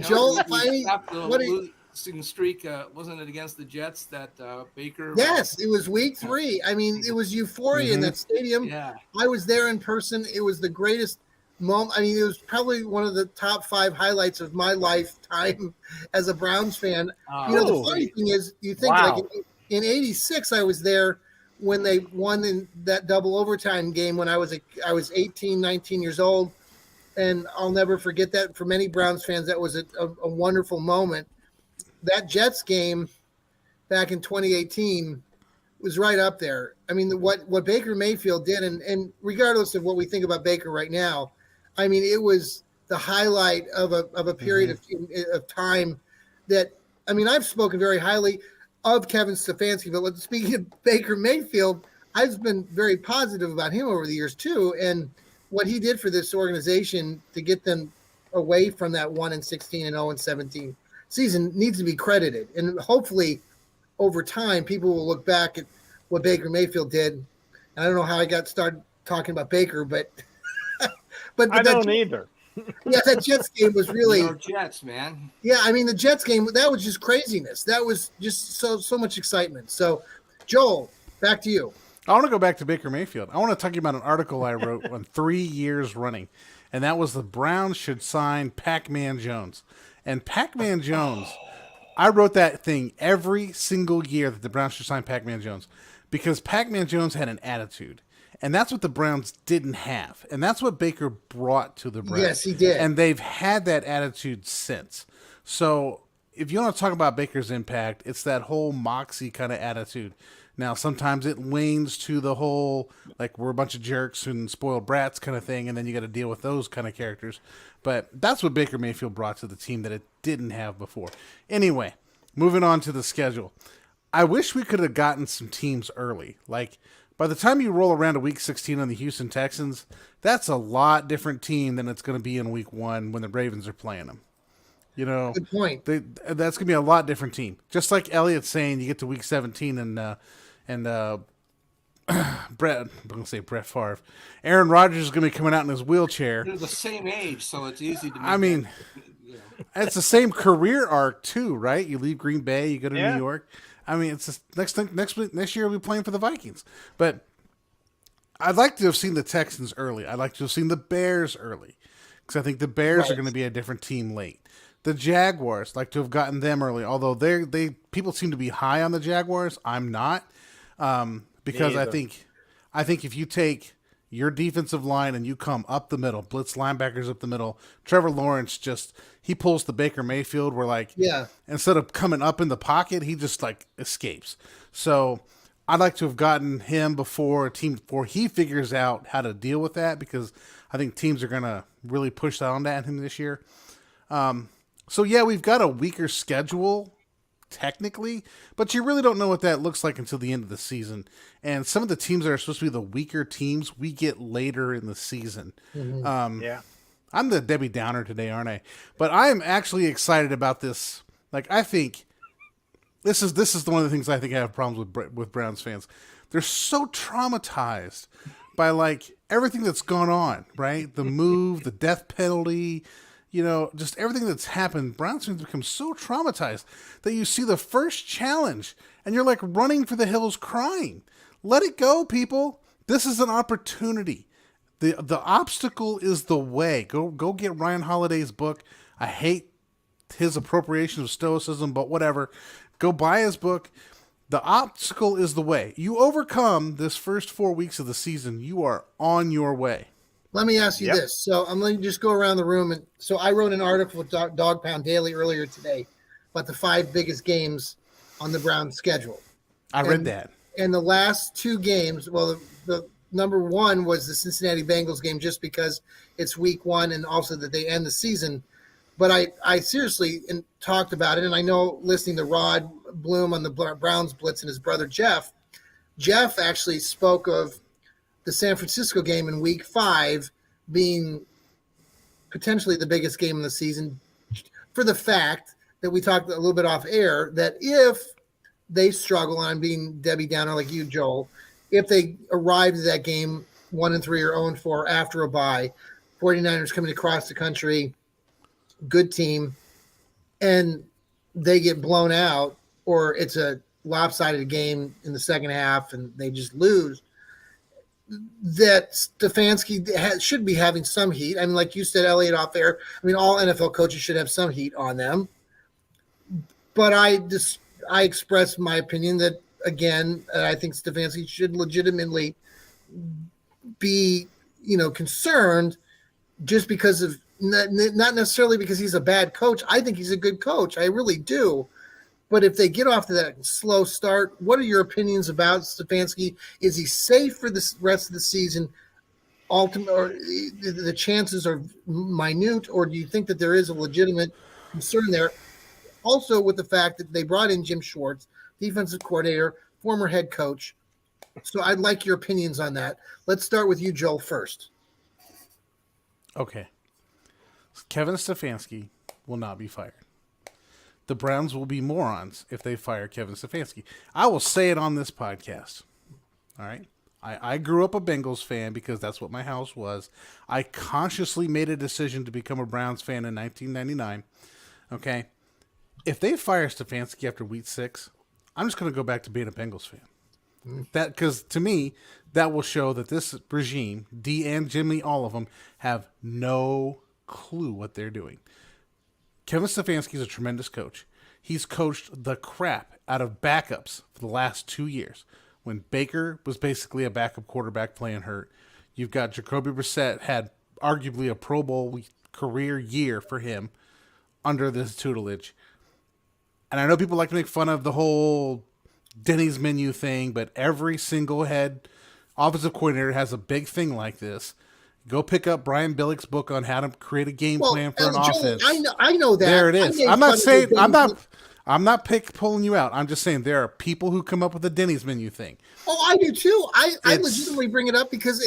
S1: Joel,
S4: stop the losing streak. Wasn't it against the Jets that Baker?
S1: Yes, it was week 3. I mean, it was euphoria in that stadium.
S4: Yeah.
S1: I was there in person. It was the greatest moment. I mean, it was probably one of the top 5 highlights of my lifetime as a Browns fan. The funny thing is, you think like in '86, I was there when they won in that double overtime game when I was 18, 19 years old. And I'll never forget that. For many Browns fans, that was a wonderful moment. That Jets game back in 2018 was right up there. I mean, what Baker Mayfield did, and regardless of what we think about Baker right now, I mean, it was the highlight of a period of time that, I mean, I've spoken very highly of Kevin Stefanski, but speaking of Baker Mayfield, I've been very positive about him over the years too. And what he did for this organization to get them away from that 1-16 and 0-17 season needs to be credited. And hopefully over time, people will look back at what Baker Mayfield did. And I don't know how I got started talking about Baker, but
S3: I don't either.
S1: Yeah, that Jets game was really
S4: Jets, man.
S1: Yeah, I mean the Jets game, that was just craziness. That was just so much excitement. So, Joel, back to you.
S2: I want to go back to Baker Mayfield. I want to talk to you about an article I wrote on 3 years running, and that was the Browns should sign Pac-Man Jones. And Pac-Man Jones, I wrote that thing every single year that the Browns should sign Pac-Man Jones because Pac-Man Jones had an attitude. And that's what the Browns didn't have. And that's what Baker brought to the Browns.
S1: Yes, he did.
S2: And they've had that attitude since. So if you want to talk about Baker's impact, it's that whole moxie kind of attitude. Now, sometimes it leans to the whole, like, we're a bunch of jerks and spoiled brats kind of thing, and then you got to deal with those kind of characters. But that's what Baker Mayfield brought to the team that it didn't have before. Anyway, moving on to the schedule. I wish we could have gotten some teams early. Like, by the time you roll around to Week 16 on the Houston Texans, that's a lot different team than it's going to be in Week 1 when the Ravens are playing them. You know,
S1: good point.
S2: That's going to be a lot different team. Just like Elliot's saying, you get to Week 17 and Brett, I'm going to say Brett Favre. Aaron Rodgers is going to be coming out in his wheelchair.
S4: They're the same age, so it's easy to.
S2: It's the same career arc too, right? You leave Green Bay, you go to
S3: Yeah.
S2: New York. I mean, it's just, next year we'll be playing for the Vikings. But I'd like to have seen the Texans early. I'd like to have seen the Bears early because I think the Bears are
S1: Right.
S2: going to be a different team late. The Jaguars, like to have gotten them early, although they people seem to be high on the Jaguars. I'm not, because
S3: Me
S2: I
S3: either.
S2: think if you take your defensive line and you come up the middle, blitz linebackers up the middle, Trevor Lawrence he pulls the Baker Mayfield where like
S1: Yeah.
S2: instead of coming up in the pocket, he just like escapes. So I'd like to have gotten him before he figures out how to deal with that because I think teams are gonna really push on that him this year. So yeah, we've got a weaker schedule technically, but you really don't know what that looks like until the end of the season. And some of the teams that are supposed to be the weaker teams, we get later in the season.
S3: Yeah.
S2: I'm the Debbie Downer today, aren't I? But I am actually excited about this. Like, I think this is one of the things I think I have problems with Browns fans. They're so traumatized by like everything that's gone on, right? The move, the death penalty, just everything that's happened. Browns fans become so traumatized that you see the first challenge and you're like running for the hills crying. Let it go, people. This is an opportunity. The obstacle is the way. Go get Ryan Holiday's book. I hate his appropriation of stoicism, but whatever. Go buy his book. The obstacle is the way. You overcome this first 4 weeks of the season, you are on your way.
S1: Let me ask you
S3: Yep.
S1: this. So I'm going to just go around the room. And so I wrote an article with Dog Pound Daily earlier today about the 5 biggest games on the Browns schedule.
S2: I read that.
S1: And the last 2 games, well, the number 1 was the Cincinnati Bengals game just because it's week 1 and also that they end the season. But I seriously talked about it, and I know listening to Rod Bloom on the Browns Blitz and his brother Jeff actually spoke of the San Francisco game in week 5 being potentially the biggest game of the season for the fact that we talked a little bit off air that if they struggle, and I'm being Debbie Downer like you, Joel, if they arrive at that game 1-3 or 0-4 after a bye, 49ers coming across the country, good team, and they get blown out or it's a lopsided game in the second half and they just lose, that Stefanski should be having some heat. I mean, like you said, Elliot, off air, I mean, all NFL coaches should have some heat on them. But I expressed my opinion that, again, I think Stefanski should legitimately be, concerned just because of not necessarily because he's a bad coach. I think he's a good coach. I really do. But if they get off to that slow start, what are your opinions about Stefanski? Is he safe for the rest of the season? Ultimate, or the chances are minute, or do you think that there is a legitimate concern there? Also, with the fact that they brought in Jim Schwartz, defensive coordinator, former head coach. So I'd like your opinions on that. Let's start with you, Joel, first.
S2: Okay. Kevin Stefanski will not be fired. The Browns will be morons if they fire Kevin Stefanski. I will say it on this podcast. All right? I grew up a Bengals fan because that's what my house was. I consciously made a decision to become a Browns fan in 1999. Okay? If they fire Stefanski after week 6, I'm just going to go back to being a Bengals fan. That, because to me, that will show that this regime, D and Jimmy, all of them, have no clue what they're doing. Kevin Stefanski is a tremendous coach. He's coached the crap out of backups for the last 2 years. When Baker was basically a backup quarterback playing hurt, you've got Jacoby Brissett had arguably a Pro Bowl career year for him under this tutelage. And I know people like to make fun of the whole Denny's menu thing, but every single head offensive coordinator has a big thing like this. Go pick up Brian Billick's book on how to create a game plan for an
S1: Joel,
S2: offense.
S1: I know that.
S2: There it
S1: I
S2: is.
S1: made
S2: I'm
S1: fun
S2: not
S1: of
S2: saying
S1: the
S2: I'm not pulling you out. I'm just saying there are people who come up with the Denny's menu thing.
S1: Oh, I do too. I
S2: It's-
S1: legitimately bring it up because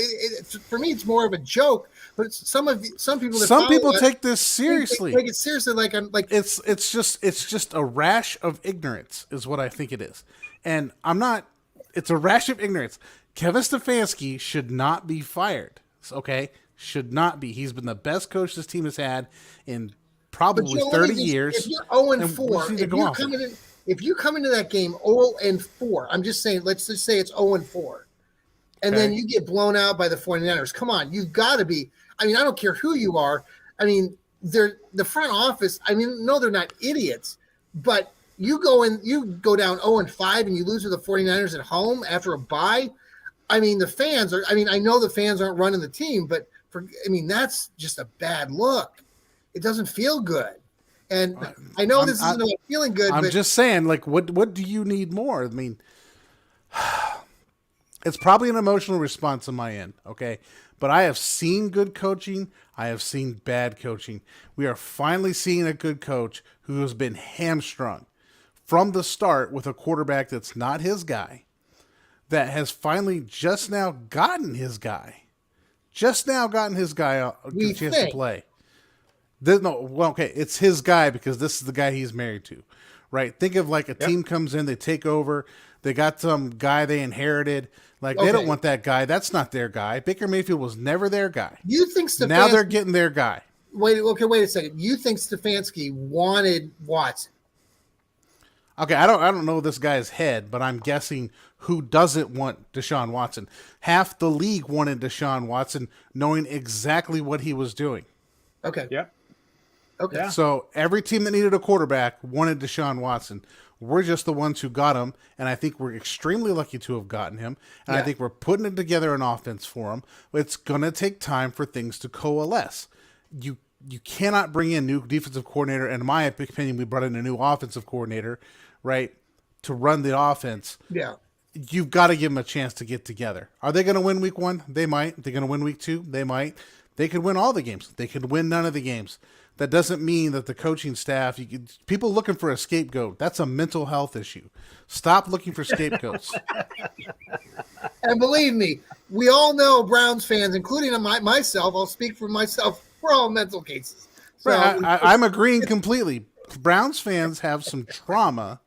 S1: for me it's more of a joke. But some people that
S2: Some
S1: follow
S2: people
S1: it,
S2: take this seriously.
S1: Take it seriously. Like I'm like
S2: It's just a rash of ignorance is what I think it is. And I'm not. It's a rash of ignorance. Kevin Stefanski should not be fired. Okay, should not be. He's been the best coach this team has had in probably
S1: Joe,
S2: 30
S1: if
S2: years.
S1: you're 0 and
S2: and we
S1: 4,
S2: just need to go off it.
S1: if you come into that game 0 and 4, I'm just saying, let's just say it's 0 and 4, and then you get blown out by the 49ers. Come on, you've got to be. I mean, I don't care who you are. I mean, they're the front office. I mean, no, they're not idiots, but you go down 0 and 5, and you lose to the 49ers at home after a bye. I mean, the fans are. I mean, I know the fans aren't running the team, but that's just a bad look. It doesn't feel good. And I know this isn't about feeling good.
S2: I'm just saying, like, what do you need more? I mean, it's probably an emotional response on my end, okay? But I have seen good coaching. I have seen bad coaching. We are finally seeing a good coach who has been hamstrung from the start with a quarterback that's not his guy, that has finally just now gotten his guy. Just now gotten his guy a chance to play. It's his guy because this is the guy he's married to, right? Think of like a team comes in, they take over, they got some guy they inherited. Like, they don't want that guy. That's not their guy. Baker Mayfield was never their guy.
S1: You think Stefanski...
S2: Now they're getting their guy.
S1: Wait a second. You think Stefanski wanted Watson?
S2: Okay, I don't know this guy's head, but I'm guessing who doesn't want Deshaun Watson. Half the league wanted Deshaun Watson, knowing exactly what he was doing.
S1: Okay.
S3: Yep.
S1: Okay.
S3: Yeah.
S2: So every team that needed a quarterback wanted Deshaun Watson. We're just the ones who got him, and I think we're extremely lucky to have gotten him. And I think we're putting it together an offense for him. It's going to take time for things to coalesce. You cannot bring in new defensive coordinator, and in my opinion, we brought in a new offensive coordinator, right, to run the offense.
S1: Yeah.
S2: You've got to give them a chance to get together. Are they going to win week 1? They might. They're going to win week 2? They might. They could win all the games. They could win none of the games. That doesn't mean that the coaching staff, people looking for a scapegoat, that's a mental health issue. Stop looking for scapegoats.
S1: And believe me, we all know Browns fans, including myself, I'll speak for myself, we're all mental cases. So,
S2: I'm agreeing completely. Browns fans have some trauma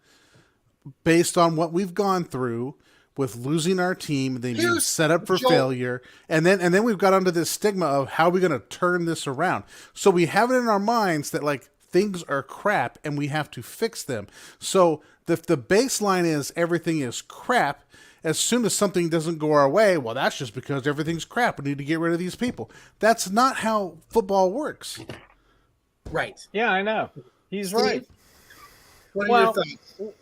S2: based on what we've gone through with losing our team. They've been set up for failure. And then we've got onto this stigma of how are we going to turn this around. So we have it in our minds that like things are crap and we have to fix them. So the baseline is everything is crap. As soon as something doesn't go our way, well, that's just because everything's crap. We need to get rid of these people. That's not how football works.
S1: Right.
S3: Yeah, I know. He's
S1: Steve,
S3: right.
S1: What are your thoughts?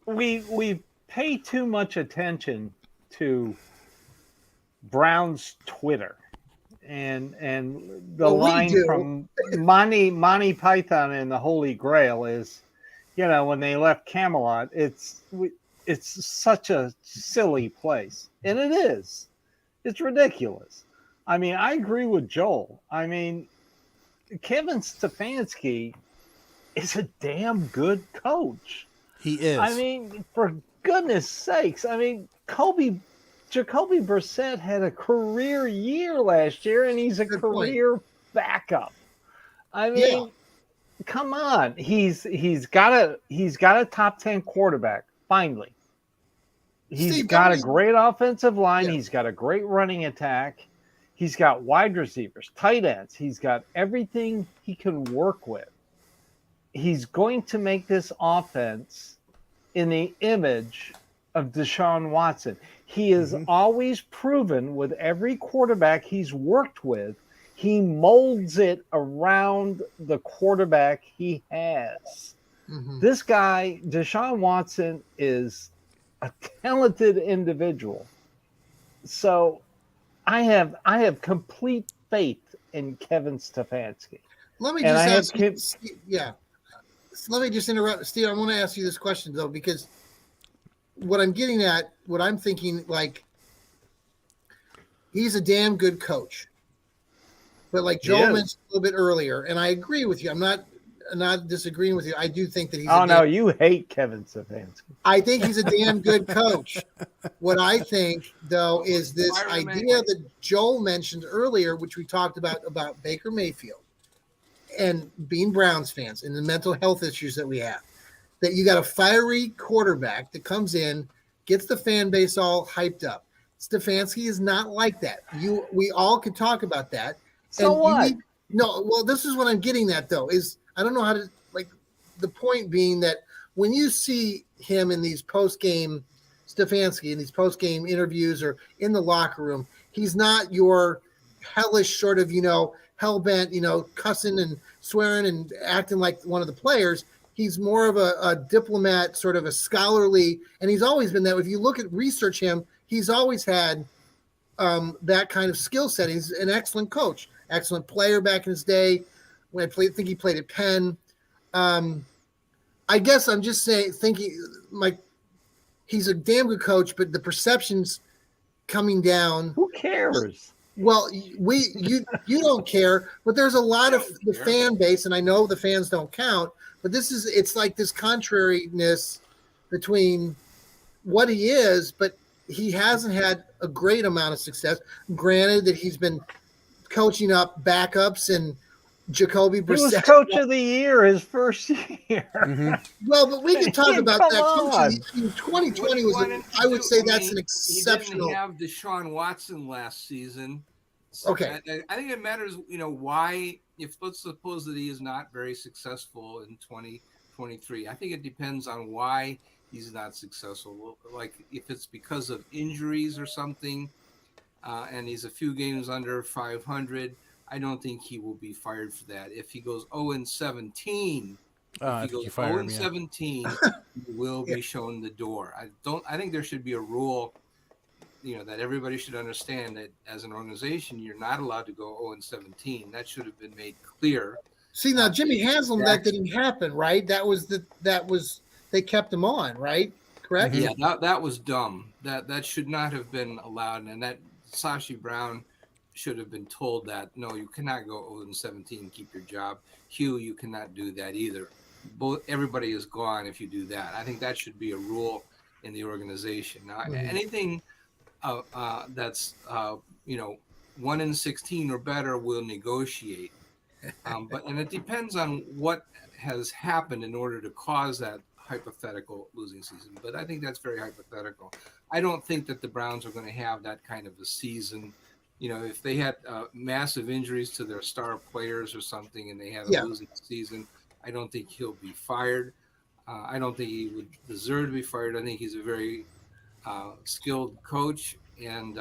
S3: We pay too much attention to Brown's Twitter and the line from Monty Python and the Holy Grail is, when they left Camelot, it's such a silly place, and it is. It's ridiculous. I mean, I agree with Joel. I mean, Kevin Stefanski is a damn good coach.
S2: He is.
S3: I mean, for goodness sakes. I mean, Jacoby Brissett had a career year last year, and he's a career backup. I mean, come on. He's got a top 10 quarterback, finally. He's got a great offensive line. Yeah. He's got a great running attack. He's got wide receivers, tight ends. He's got everything he can work with. He's going to make this offense in the image of Deshaun Watson. He has always proven with every quarterback he's worked with, he molds it around the quarterback he has. This guy, Deshaun Watson, is a talented individual. So I have complete faith in Kevin Stefanski.
S1: Let me just ask you, let me just interrupt. Steve, I want to ask you this question, though, because what I'm getting at, what I'm thinking, like, he's a damn good coach. But like Joel mentioned a little bit earlier, and I agree with you. I'm not disagreeing with you. I do think that he's
S3: you hate Kevin Stefanski.
S1: I think he's a damn good coach. What I think, though, is this idea that Joel mentioned earlier, which we talked about Baker Mayfield and being Browns fans and the mental health issues that we have, that you got a fiery quarterback that comes in, gets the fan base all hyped up. Stefanski is not like that. We all could talk about that.
S3: So what?
S1: Well, this is what I'm getting at, though, is I don't know how to like. The point being that when you see him in these post game Stefanski in these post game interviews or in the locker room, he's not your hellish sort of hell bent cussing and swearing and acting like one of the players. He's more of a diplomat, sort of a scholarly, and he's always been that. If you look at research him, he's always had that kind of skill set. He's an excellent coach, excellent player back in his day. When I think he played at Penn. I guess I'm just thinking, like, he's a damn good coach, but the perception's coming down.
S3: Who cares?
S1: Well, you don't care, but there's a lot of the fan base, and I know the fans don't count, but it's like this contrariness between what he is, but he hasn't had a great amount of success. Granted that he's been coaching up backups and Jacoby Brissett.
S3: He was coach of the year his first year.
S2: Mm-hmm.
S1: Well, but we can talk about that.
S3: On.
S1: 2020 was, I would say that's an exceptional.
S4: He didn't have Deshaun Watson last season. So
S1: okay.
S4: I think it matters, why, let's suppose that he is not very successful in 2023. I think it depends on why he's not successful. Like if it's because of injuries or something, and he's a few games under 500, I don't think he will be fired for that. If he goes 0-17, if he goes 0-17, he will be shown the door. I think there should be a rule, that everybody should understand that as an organization, you're not allowed to go 0-17. That should have been made clear.
S1: See, now Jimmy Haslam, that didn't happen, right? They kept him on, right? Correct?
S4: Mm-hmm. Yeah, that was dumb. That should not have been allowed, and that Sashi Brown should have been told that no, you cannot go 0-17 and keep your job. Hugh, you cannot do that either. Everybody is gone if you do that. I think that should be a rule in the organization. Now, anything that's 1-16 or better will negotiate, and it depends on what has happened in order to cause that hypothetical losing season. But I think that's very hypothetical. I don't think that the Browns are going to have that kind of a season. If they had massive injuries to their star players or something and they had a losing season, I don't think he'll be fired. I don't think he would deserve to be fired. I think he's a very skilled coach. And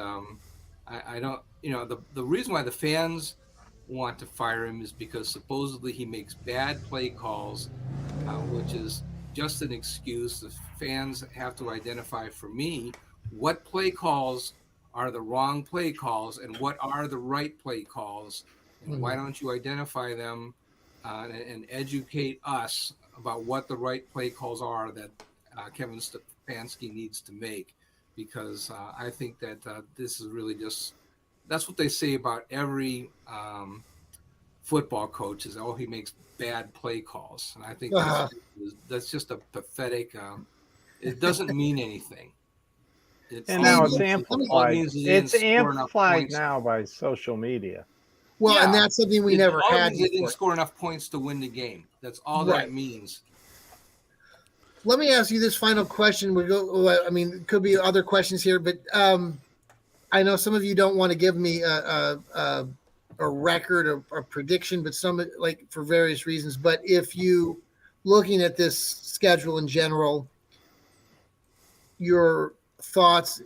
S4: I don't, the reason why the fans want to fire him is because supposedly he makes bad play calls, which is just an excuse. The fans have to identify for me what play calls are the wrong play calls and what are the right play calls, and why don't you identify them and educate us about what the right play calls are that Kevin Stefanski needs to make, because I think that this is really that's what they say about every football coach is, he makes bad play calls, and I think that's just a pathetic, it doesn't mean anything.
S3: Now it's amplified. It's amplified now by social media.
S1: Well, and that's something we never had.
S4: They didn't score enough points to win the game. That's all that means.
S1: Let me ask you this final question. It could be other questions here, but I know some of you don't want to give me a record or a prediction, but some for various reasons. But if you looking at this schedule in general, your thoughts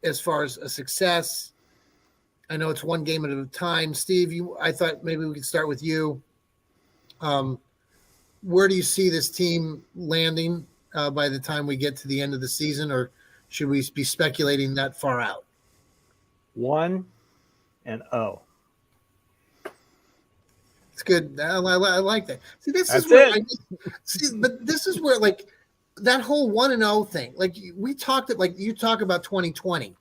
S1: as far as a success. I know it's one game at a time. Steve, I thought maybe we could start with you. Where do you see this team landing by the time we get to the end of the season, or should we be speculating that far out?
S3: 1-0.
S1: It's good. I like that. See, this
S3: That's
S1: is where
S3: it.
S1: but this is where that whole 1-0 thing, we talked you talk about 2020,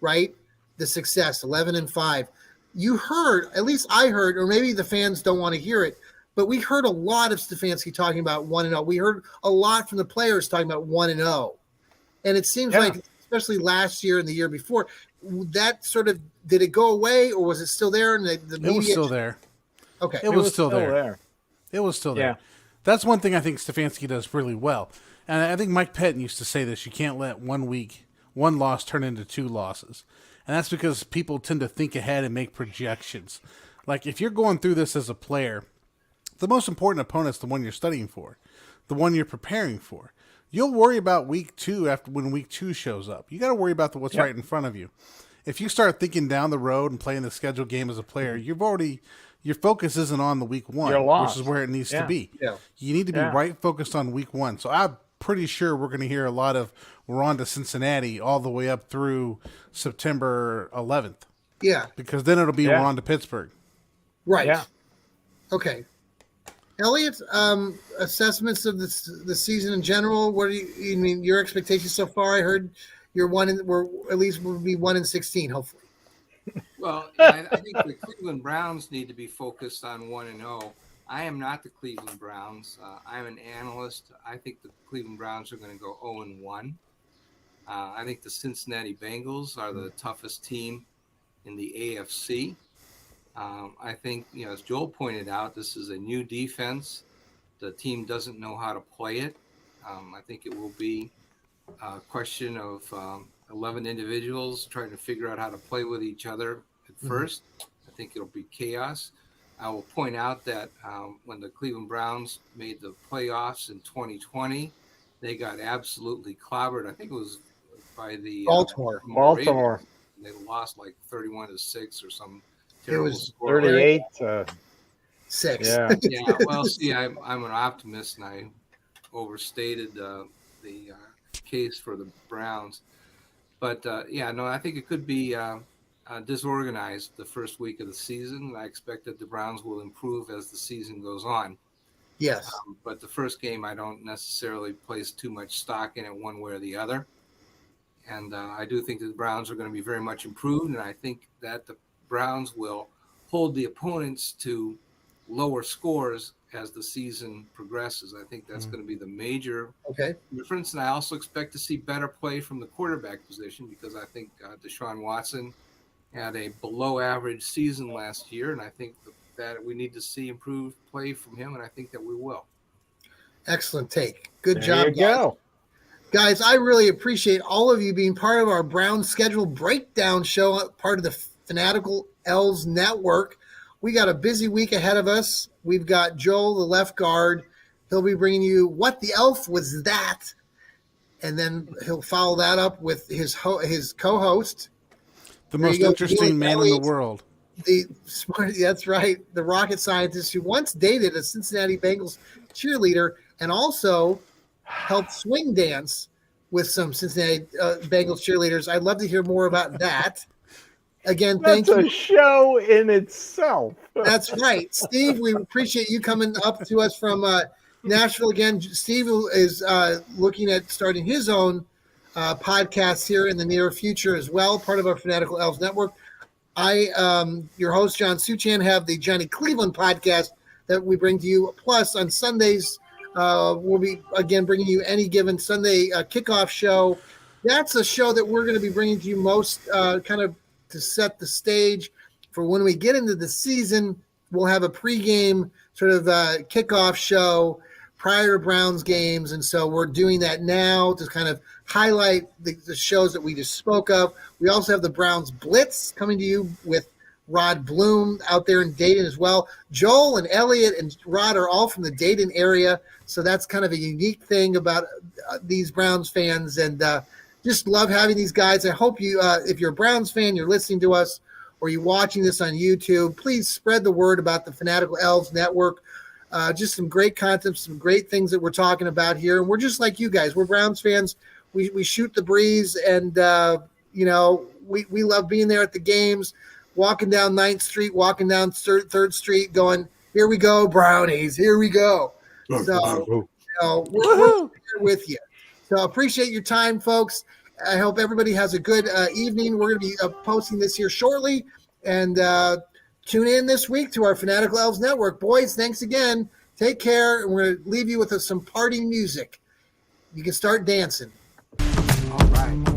S1: right? The success, 11-5. You heard, at least I heard, or maybe the fans don't want to hear it, but we heard a lot of Stefanski talking about 1-0. We heard a lot from the players talking about 1-0. And it seems like, especially last year and the year before, that sort of, did it go away or was it still there? And the media,
S2: it was still there.
S1: Okay.
S2: It was still there. It was still there.
S3: Yeah.
S2: That's one thing I think Stefanski does really well. And I think Mike Pettin used to say this: you can't let one loss turn into 2 losses. And that's because people tend to think ahead and make projections. Like if you're going through this as a player, The most important opponent's the one you're studying for, the one you're preparing for. You'll worry about week 2 after when week 2 shows up. You got to worry about what's right in front of you. If you start thinking down the road and playing the scheduled game as a player, your focus isn't on the week 1, which is where it needs to be.
S1: Yeah.
S2: You need to be right focused on week 1. So I'm pretty sure we're going to hear a lot of we're on to Cincinnati all the way up through September 11th.
S1: Yeah.
S2: Because then it'll be we're on to Pittsburgh.
S1: Right.
S3: Yeah.
S1: Okay. Elliot, assessments of the season in general. What do you mean? Your expectations so far? I heard you're we're at least will be 1-16, hopefully.
S4: Well, I think the Cleveland Browns need to be focused on 1-0. I am not the Cleveland Browns. I'm an analyst. I think the Cleveland Browns are going to go 0-1. I think the Cincinnati Bengals are the toughest team in the AFC. I think, as Joel pointed out, this is a new defense. The team doesn't know how to play it. I think it will be a question of 11 individuals trying to figure out how to play with each other at first. I think it'll be chaos. I will point out that when the Cleveland Browns made the playoffs in 2020, they got absolutely clobbered. I think it was by the
S1: Baltimore.
S3: Baltimore.
S4: They lost like 31-6 or some
S1: It
S4: terrible
S1: was
S4: score.
S3: 38.
S1: 6.
S3: Yeah.
S4: Yeah, well, see, I'm an optimist, and I overstated the case for the Browns. But, I think it could be disorganized the first week of the season. I expect that the Browns will improve as the season goes on.
S1: Yes.
S4: But the first game, I don't necessarily place too much stock in it one way or the other. And I do think that the Browns are going to be very much improved, and I think that the Browns will hold the opponents to lower scores as the season progresses. I think that's going to be the major difference. And I also expect to see better play from the quarterback position because I think Deshaun Watson had a below average season last year. And I think that we need to see improved play from him. And I think that we will.
S1: Excellent take. Good
S3: There
S1: job,
S3: you go.
S1: Guys, I really appreciate all of you being part of our Browns schedule breakdown show, part of the Fanatical Elves Network. We got a busy week ahead of us. We've got Joel, the left guard. He'll be bringing you What the Elf Was That? And then he'll follow that up with his co-host.
S2: The most interesting man in the world.
S1: That's right. The rocket scientist who once dated a Cincinnati Bengals cheerleader and also helped swing dance with some Cincinnati Bengals cheerleaders. I'd love to hear more about that. Again, thank you.
S3: That's a show in itself.
S1: That's right. Steve, we appreciate you coming up to us from Nashville again. Steve is looking at starting his own podcast here in the near future as well, part of our Fanatical Elves Network. I, your host, John Suchan, have the Johnny Cleveland podcast that we bring to you. Plus, on Sundays, we'll be, again, bringing you Any Given Sunday kickoff show. That's a show that we're going to be bringing to you most kind of to set the stage for when we get into the season. We'll have a pregame sort of kickoff show prior to Browns games. And so we're doing that now to kind of highlight the shows that we just spoke of. We also have the Browns Blitz coming to you with Rod Bloom out there in Dayton as well. Joel and Elliot and Rod are all from the Dayton area. So that's kind of a unique thing about these Browns fans. And just love having these guys. I hope you, if you're a Browns fan, you're listening to us, or you're watching this on YouTube, please spread the word about the Fanatical Elves Network. Just some great content, some great things that we're talking about here. And we're just like you guys. We're Browns fans. We shoot the breeze, and, we love being there at the games, walking down 9th Street, walking down 3rd Street, going, here we go, Brownies, here we go. So, we're here with you. So appreciate your time, folks. I hope everybody has a good evening. We're going to be posting this here shortly. And tune in this week to our Fanatical Elves Network. Boys, thanks again. Take care. And we're going to leave you with some party music. You can start dancing.
S4: All right.